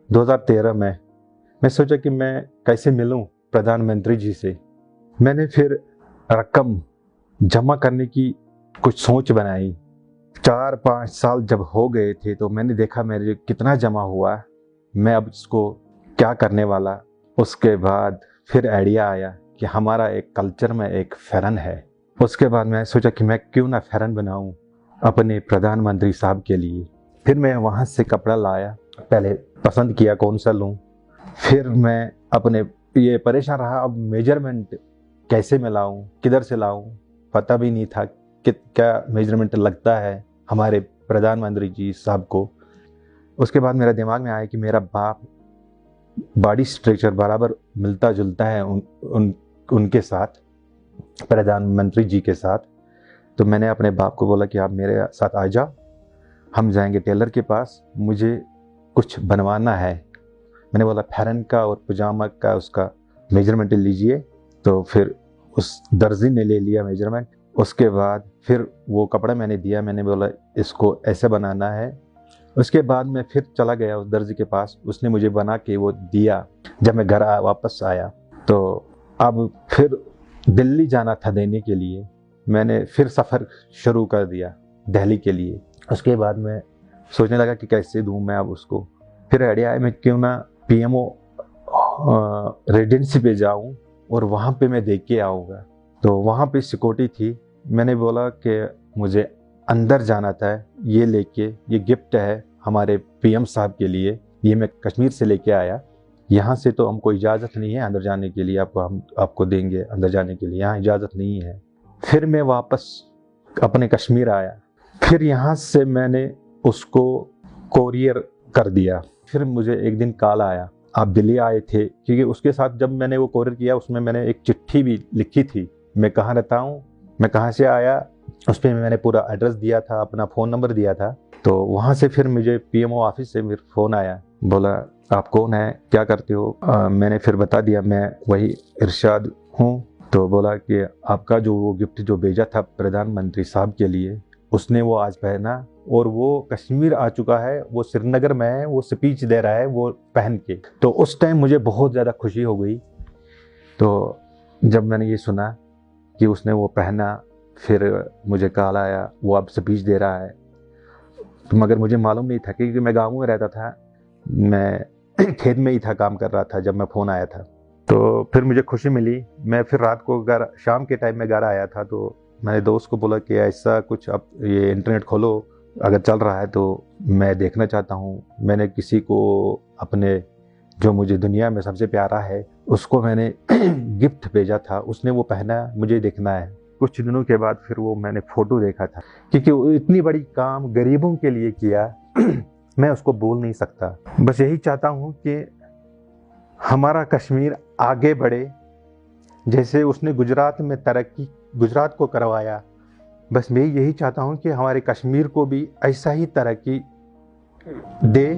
2013 में मैं सोचा कि मैं कैसे मिलूं प्रधानमंत्री जी से। मैंने फिर रकम जमा करने की कुछ सोच बनाई। 4-5 साल जब हो गए थे तो मैंने देखा मेरे कितना जमा हुआ, मैं अब इसको क्या करने वाला। उसके बाद फिर आइडिया आया कि हमारा एक कल्चर में एक फेरन है। उसके बाद मैं सोचा कि मैं क्यों ना फेरन बनाऊं अपने प्रधानमंत्री साहब के लिए। फिर मैं वहाँ से कपड़ा लाया, पहले पसंद किया कौन सा लूँ। फिर मैं अपने ये परेशान रहा, अब मेजरमेंट कैसे मैं लाऊं, किधर से लाऊं, पता भी नहीं था कि क्या मेजरमेंट लगता है हमारे प्रधानमंत्री जी साहब को। उसके बाद मेरा दिमाग में आया कि मेरा बाप बॉडी स्ट्रक्चर बराबर मिलता जुलता है उनके साथ, प्रधानमंत्री जी के साथ। तो मैंने अपने बाप को बोला कि आप मेरे साथ आ जाओ, हम जाएंगे टेलर के पास, मुझे कुछ बनवाना है। मैंने बोला फेरन का और पजामा का उसका मेजरमेंट लीजिए। तो फिर उस दर्जी ने ले लिया मेजरमेंट। उसके बाद फिर वो कपड़ा मैंने दिया, मैंने बोला इसको ऐसे बनाना है। उसके बाद मैं फिर चला गया उस दर्जी के पास, उसने मुझे बना के वो दिया। जब मैं घर वापस आया तो अब फिर दिल्ली जाना था देने के लिए। मैंने फिर सफ़र शुरू कर दिया दिल्ली के लिए। उसके बाद मैं सोचने लगा कि कैसे दूँ मैं अब उसको। फिर आइडिया आया मैं क्यों ना पीएमओ रेजिडेंसी पे जाऊं और वहाँ पे मैं देख के आऊँगा। तो वहाँ पे सिक्योरिटी थी। मैंने बोला कि मुझे अंदर जाना था, ये लेके, ये गिफ्ट है हमारे पीएम साहब के लिए, ये मैं कश्मीर से लेके आया। यहाँ से तो हमको इजाज़त नहीं है अंदर जाने के लिए, हम आपको देंगे अंदर जाने के लिए, यहाँ इजाज़त नहीं है। फिर मैं वापस अपने कश्मीर आया। फिर यहाँ से मैंने उसको कोरियर कर दिया। फिर मुझे एक दिन कॉल आया, आप दिल्ली आए थे, क्योंकि उसके साथ जब मैंने वो कोरियर किया उसमें मैंने एक चिट्ठी भी लिखी थी, मैं कहाँ रहता हूँ, मैं कहाँ से आया। उस पर मैंने पूरा एड्रेस दिया था, अपना फ़ोन नंबर दिया था। तो वहाँ से फिर मुझे पीएमओ ऑफिस से फिर फ़ोन आया, बोला आप कौन है, क्या करते हो। मैंने फिर बता दिया मैं वही इरशाद हूँ। तो बोला कि आपका जो वो गिफ्ट जो भेजा था प्रधानमंत्री साहब के लिए, उसने वो आज पहना और वो कश्मीर आ चुका है, वो श्रीनगर में है, वो स्पीच दे रहा है वो पहन के। तो उस टाइम मुझे बहुत ज़्यादा खुशी हो गई। तो जब मैंने ये सुना कि उसने वो पहना, फिर मुझे कॉल आया वो अब स्पीच दे रहा है। तो मगर मुझे मालूम नहीं था क्योंकि मैं गाँव में रहता था, मैं खेत में ही था, काम कर रहा था जब मैं फ़ोन आया था। तो फिर मुझे खुशी मिली। मैं फिर रात को घर, शाम के टाइम में घर आया था, तो मैंने दोस्त को बोला कि ऐसा कुछ, अब ये इंटरनेट खोलो, अगर चल रहा है तो मैं देखना चाहता हूँ। मैंने किसी को अपने, जो मुझे दुनिया में सबसे प्यारा है, उसको मैंने गिफ्ट भेजा था, उसने वो पहना, मुझे देखना है। कुछ दिनों के बाद फिर वो मैंने फ़ोटो देखा था, क्योंकि वो इतनी बड़ी काम गरीबों के लिए किया मैं उसको बोल नहीं सकता। बस यही चाहता हूँ कि हमारा कश्मीर आगे बढ़े, जैसे उसने गुजरात में तरक्की, गुजरात को करवाया। बस मैं यही चाहता हूँ कि हमारे कश्मीर को भी ऐसा ही तरक्की दे।